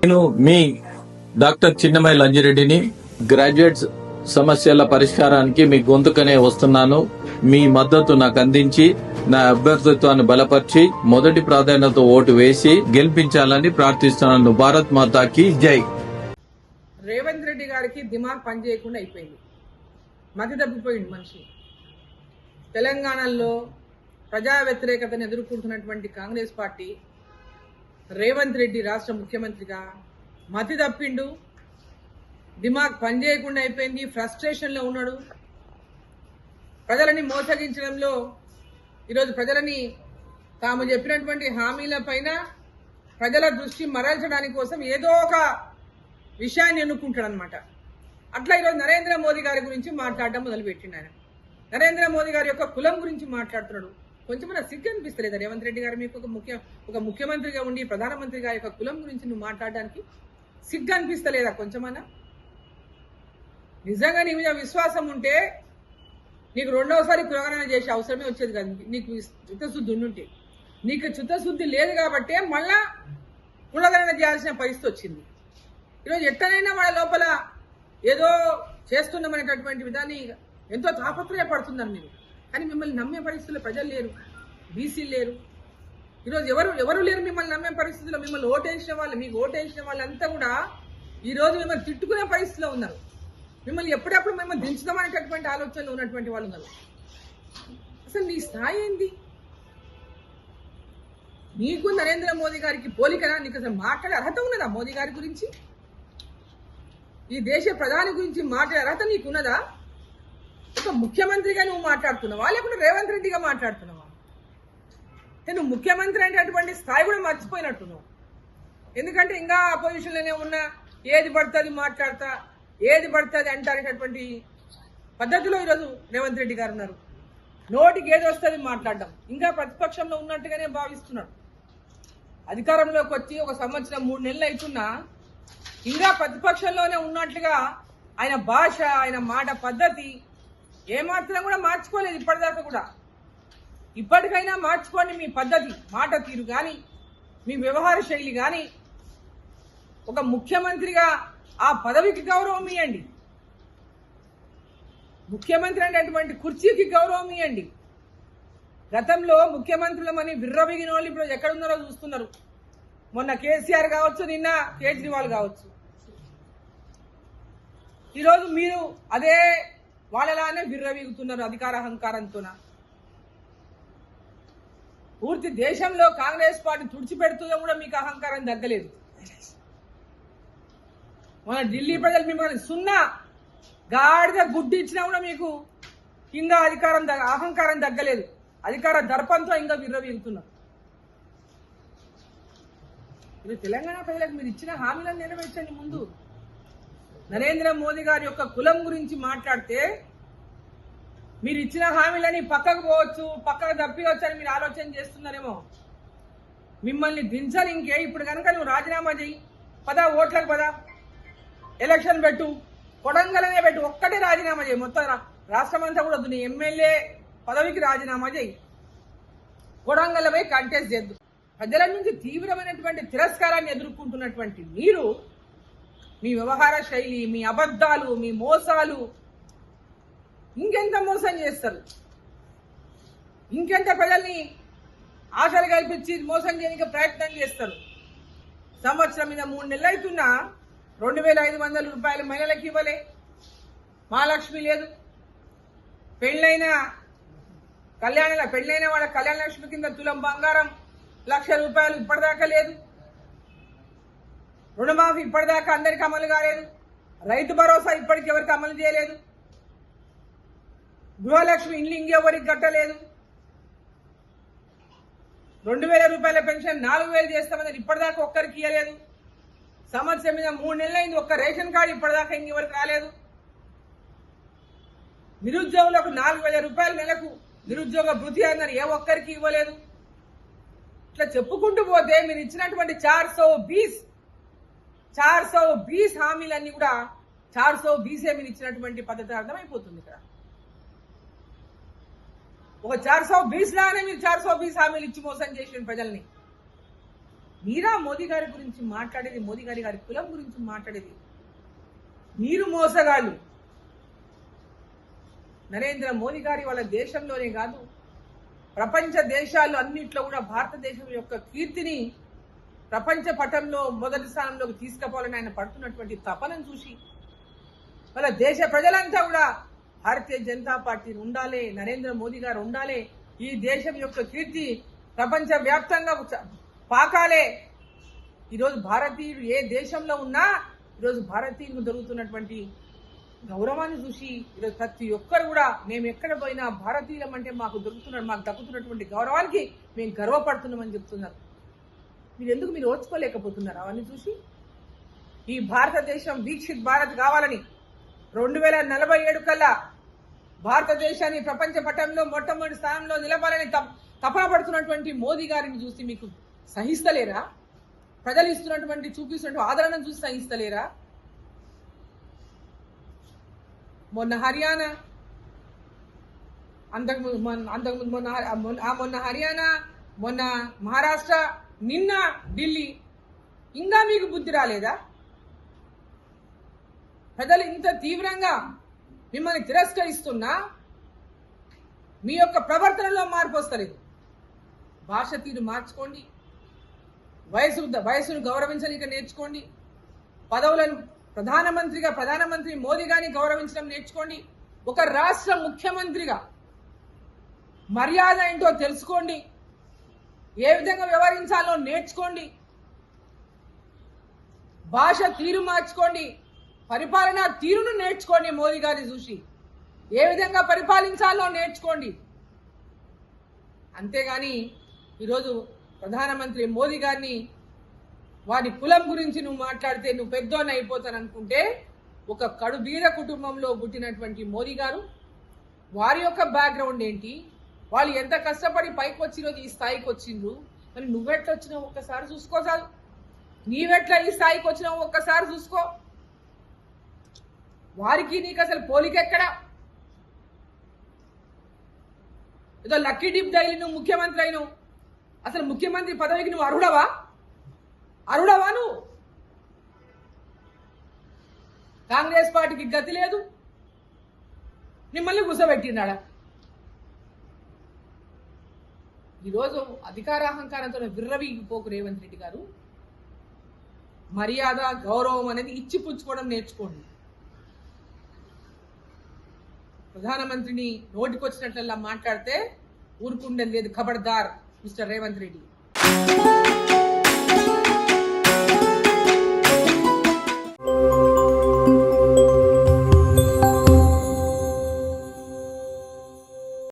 నేను మీ doctor చిన్నమై లంజిరెడ్డిని graduates సమస్యల పరిష్కారానికి మీ గొంతుకనే వస్తున్నాను. మీ మద్దతు నాకు అందించి నా అభ్యర్థిత్వాన్ని బలపరిచి మొదటి ప్రాధాన్యత ఓటు వేసి గెలిపించాలని ప్రార్థిస్తున్నాను. భారత్ మాతాకి జై. రేవంత్ రెడ్డి గారికి దిమాగ్ పనిచేయకుండా అయిపోయింది. మతి తప్పిపోయింది మనిషి. తెలంగాణలో ప్రజా వ్యతిరేకతను ఎదుర్కొంటున్నటువంటి కాంగ్రెస్ పార్టీ రేవంత్ రెడ్డి రాష్ట్ర ముఖ్యమంత్రిగా మతి తప్పిండు. దిమాగ్ పనిచేయకుండా అయిపోయింది. ఫ్రస్ట్రేషన్లో ఉన్నాడు. ప్రజలని మోసగించడంలో ఈరోజు ప్రజలని తాము చెప్పినటువంటి హామీల పైన ప్రజల దృష్టి మరల్చడానికి కోసం ఏదో ఒక విషయాన్ని ఎన్నుకుంటాడు అనమాట. అట్లా ఈరోజు నరేంద్ర మోదీ గారి గురించి మాట్లాడడం మొదలుపెట్టిండు. ఆయన నరేంద్ర మోదీ గారి యొక్క కులం గురించి మాట్లాడుతున్నాడు. కొంచెం సిగ్గు అనిపిస్తలేదు రేవంత్ రెడ్డి గారు? మీకు ఒక ముఖ్యమంత్రిగా ఉండి ప్రధానమంత్రి గారి యొక్క కులం గురించి నువ్వు మాట్లాడడానికి సిగ్గు అనిపిస్తలేదా కొంచెమన్నా? నిజంగా నీ మీద విశ్వాసం ఉంటే నీకు రెండవసారి కులగణన చేసే అవసరమే వచ్చేది కాదు. నీకు చిత్తశుద్ధి ఉండుంటే. నీకు చిత్తశుద్ధి లేదు కాబట్టే మళ్ళా కులగణన చేయాల్సిన పరిస్థితి వచ్చింది. ఈరోజు ఎట్టనైనా వాళ్ళ లోపల ఏదో చేస్తున్నామనేటటువంటి విధాన్ని ఎంతో తాపత్రయపడుతున్నారు మీరు. కానీ మిమ్మల్ని నమ్మే పరిస్థితుల్లో ప్రజలు లేరు, బీసీలు లేరు. ఈరోజు ఎవరు లేరు మిమ్మల్ని నమ్మే పరిస్థితుల్లో. మిమ్మల్ని ఓటేసిన వాళ్ళు, మీకు ఓటేసిన వాళ్ళంతా కూడా ఈరోజు మిమ్మల్ని తిట్టుకునే పరిస్థితిలో ఉన్నారు. మిమ్మల్ని ఎప్పుడెప్పుడు మిమ్మల్ని దించుదామనేటటువంటి ఆలోచనలో ఉన్నటువంటి వాళ్ళు ఉన్నారు. అసలు నీ స్థాయి ఏంది? నీకు నరేంద్ర మోదీ గారికి పోలికనా? నీకు అసలు మాట్లాడే అర్హత ఉన్నదా మోదీ గారి గురించి? ఈ దేశ ప్రధాని గురించి మాట్లాడే అర్హత నీకున్నదా? ఒక ముఖ్యమంత్రిగా నువ్వు మాట్లాడుతున్నావా, లేకుంటే రేవంత్ రెడ్డిగా మాట్లాడుతున్నావా? నువ్వు ముఖ్యమంత్రి అనేటటువంటి స్థాయి కూడా మర్చిపోయినట్టున్నావు. ఎందుకంటే ఇంకా అపోజిషన్లోనే ఉన్నా ఏది పడుతుంది మాట్లాడతా, ఏది పడుతుంది అంటారేటటువంటి పద్ధతిలో ఈరోజు రేవంత్ రెడ్డి గారు ఉన్నారు. నోటికి ఏది వస్తుంది మాట్లాడడం. ఇంకా ప్రతిపక్షంలో ఉన్నట్టుగానే భావిస్తున్నాడు. అధికారంలోకి వచ్చి 1 సంవత్సరం 3 నెలలు అవుతున్నా ఇంకా ప్రతిపక్షంలోనే ఉన్నట్లుగా ఆయన భాష, ఆయన మాట పద్ధతి ఏమాత్రం కూడా మార్చుకోలేదు ఇప్పటిదాకా కూడా. ఇప్పటికైనా మార్చుకోండి మీ పద్ధతి, మాట తీరు కానీ, మీ వ్యవహార శైలి కానీ. ఒక ముఖ్యమంత్రిగా ఆ పదవికి గౌరవం ఇవ్వండి. ముఖ్యమంత్రి అనేటువంటి కుర్చీకి గౌరవం ఇవ్వండి. గతంలో ముఖ్యమంత్రులమని విర్రబిగిన వాళ్ళు ఇప్పుడు ఎక్కడున్నారో చూస్తున్నారు. మొన్న కేసీఆర్ కావచ్చు, నిన్న కేజ్రీవాల్ కావచ్చు. ఈరోజు మీరు అదే వాళ్ళలానే విర్రవీగుతున్నారు అధికార అహంకారంతో. పూర్తి దేశంలో కాంగ్రెస్ పార్టీ తుడిచిపెడుతుందో కూడా మీకు అహంకారం తగ్గలేదు. మన ఢిల్లీ ప్రజలు మిమ్మల్ని సున్నా గాడిద గుడ్డి ఇచ్చినా కూడా మీకు ఇంకా అహంకారం తగ్గలేదు. అధికార దర్పంతో ఇంకా విర్రవీగుతున్నారు. ఇది తెలంగాణ ప్రజలకు మీరు ఇచ్చిన హామీలను నెరవేర్చండి. ముందు నరేంద్ర మోదీ గారి యొక్క కులం గురించి మాట్లాడితే మీరు ఇచ్చిన హామీలని పక్కకు పోవచ్చు, పక్కకు తప్పివచ్చు అని మీరు ఆలోచన చేస్తున్నారేమో. మిమ్మల్ని దించాలి ఇంకే. ఇప్పుడు కనుక నువ్వు రాజీనామా చేయి, పదా ఓట్లకు పదా, ఎలక్షన్ పెట్టు, కొడంగలనే పెట్టు, ఒక్కటే రాజీనామా చేయి. మొత్తం రాష్ట్రం అంతా కూడా నీ ఎమ్మెల్యే పదవికి రాజీనామా చేయి. కొడంగల్ పోయి కంటెస్ట్ చేద్దు. ప్రజల నుంచి తీవ్రమైనటువంటి తిరస్కారాన్ని ఎదుర్కొంటున్నటువంటి మీరు మీ వ్యవహార శైలి, మీ అబద్ధాలు, మీ మోసాలు ఇంకెంత మోసం చేస్తారు? ఇంకెంత ప్రజల్ని ఆశలు కల్పించి మోసం చేయడానికి ప్రయత్నం చేస్తారు? సంవత్సరం మీద 3 నెలలు అవుతున్నా 2500 రూపాయలు మహిళలకు ఇవ్వలే. మహాలక్ష్మి లేదు. పెళ్ళైన వాళ్ళ కళ్యాణ లక్ష్మి కింద తులం బంగారం 1,00,000 రూపాయలు ఇప్పటిదాకా లేదు. రుణమాఫీ ఇప్పటిదాకా అందరికి అమలు కాలేదు. రైతు భరోసా ఇప్పటికి ఎవరికి అమలు చేయలేదు. గృహలక్ష్మి ఇల్లు ఇంకెవరికి కట్టలేదు. 2,000 రూపాయల పెన్షన్ 4,000 చేస్తామని ఇప్పటిదాకా ఒక్కరికి ఇవ్వలేదు. సంవత్సరం మీద 3 నెలలు అయింది, ఒక్క రేషన్ కార్డు ఇప్పటిదాకా ఇంకెవరికి రాలేదు. నిరుద్యోగులకు 4,000 రూపాయల నెలకు నిరుద్యోగ భృతి అన్నారు, ఏ ఒక్కరికి ఇవ్వలేదు. ఇట్లా చెప్పుకుంటూ పోతే మీరు ఇచ్చినటువంటి 420 హామీలన్నీ కూడా 420 మీరు ఇచ్చినటువంటి పద్ధతి అర్థమైపోతుంది. ఇక్కడ ఒక 420 లానే మీరు 420 హామీలు ఇచ్చి మోసం చేసిన ప్రజల్ని. మీరా మోదీ గారి గురించి మాట్లాడేది, మోదీ గారి కులం గురించి మాట్లాడేది? మీరు మోసగాళ్ళు. నరేంద్ర మోదీ గారి వాళ్ళ దేశంలోనే కాదు, ప్రపంచ దేశాల్లో అన్నిట్లో కూడా భారతదేశం యొక్క కీర్తిని ప్రపంచ పటంలో మొదటి స్థానంలోకి తీసుకుపోవాలని ఆయన పడుతున్నటువంటి తపనను చూసి వాళ్ళ దేశ ప్రజలంతా కూడా భారతీయ జనతా పార్టీ ఉండాలి, నరేంద్ర మోదీ గారు ఉండాలి, ఈ దేశం యొక్క కీర్తి ప్రపంచ వ్యాప్తంగా పాకాలే. ఈరోజు భారతీయులు ఏ దేశంలో ఉన్నా ఈరోజు భారతీయులకు దొరుకుతున్నటువంటి గౌరవాన్ని చూసి ఈరోజు ప్రతి ఒక్కరు కూడా మేము ఎక్కడ పోయినా భారతీయులం అంటే మాకు దక్కుతున్నటువంటి గౌరవానికి మేము గర్వపడుతున్నామని చెప్తున్నారు. మీరు ఓర్చుకోలేకపోతున్నారు అవన్నీ చూసి? ఈ భారతదేశం వీక్షిత్ భారత్ కావాలని 2047 కల్లా భారతదేశాన్ని ప్రపంచ పటంలో మొట్టమొదటి స్థానంలో నిలపాలని తపన పడుతున్నటువంటి మోదీ గారిని చూసి మీకు సహిస్తలేరా? ప్రజలు చూపిస్తున్నటువంటి ఆదరణను చూసి సహిస్తలేరా? మొన్న హర్యానా, మొన్న హర్యానా, మొన్న మహారాష్ట్ర, నిన్న ఢిల్లీ, ఇంకా మీకు బుద్ధి రాలేదా? ప్రజలు ఇంత తీవ్రంగా మిమ్మల్ని తిరస్కరిస్తున్నా మీ యొక్క ప్రవర్తనలో మార్పు వస్తలేదు. భాష తీరు మార్చుకోండి, వయసును గౌరవించడానికి నేర్చుకోండి, పదవులను ప్రధానమంత్రి మోదీ గారిని గౌరవించడం నేర్చుకోండి, ఒక రాష్ట్ర ముఖ్యమంత్రిగా మర్యాద ఏంటో తెలుసుకోండి, ఏ విధంగా వ్యవహరించాలో నేర్చుకోండి, భాష తీరు మార్చుకోండి, పరిపాలనా తీరును నేర్చుకోండి, మోదీ గారిని చూసి ఏ విధంగా పరిపాలించాలో నేర్చుకోండి. అంతేగాని ఈరోజు ప్రధానమంత్రి మోదీ గారిని వారి కులం గురించి నువ్వు మాట్లాడితే నువ్వు పెద్దోని అయిపోతాననుకుంటే, ఒక కడుబీద కుటుంబంలో పుట్టినటువంటి మోదీ గారు వారి యొక్క బ్యాక్గ్రౌండ్ ఏంటి, వాళ్ళు ఎంత కష్టపడి పైకి వచ్చి ఈరోజు ఈ స్థాయికి వచ్చిండ్రు, మరి నువ్వెట్లా వచ్చినావు ఒక్కసారి చూసుకో. చాలు, నీవెట్లా ఈ స్థాయికి వచ్చినావు ఒక్కసారి చూసుకో. వారికి నీకు అసలు పోలికెక్కడా? ఏదో లక్కీ డిప్ డైలీ నువ్వు ముఖ్యమంత్రి అయినావు, అసలు ముఖ్యమంత్రి పదవికి నువ్వు అర్హుడవా నువ్వు? కాంగ్రెస్ పార్టీకి గతి లేదు, మిమ్మల్ని కూర్చోబెట్టినాడా? ఈరోజు అధికారాహంకారంతో విర్రవీగిపోకు రేవంత్ రెడ్డి గారు. మర్యాద గౌరవం అనేది ఇచ్చి పుచ్చుకోవడం నేర్చుకోండి. ప్రధానమంత్రిని నోటికొచ్చినట్లల్లా మాట్లాడితే ఊరుకుండేది లేదు. ఖబర్దార్ మిస్టర్ రేవంత్ రెడ్డి.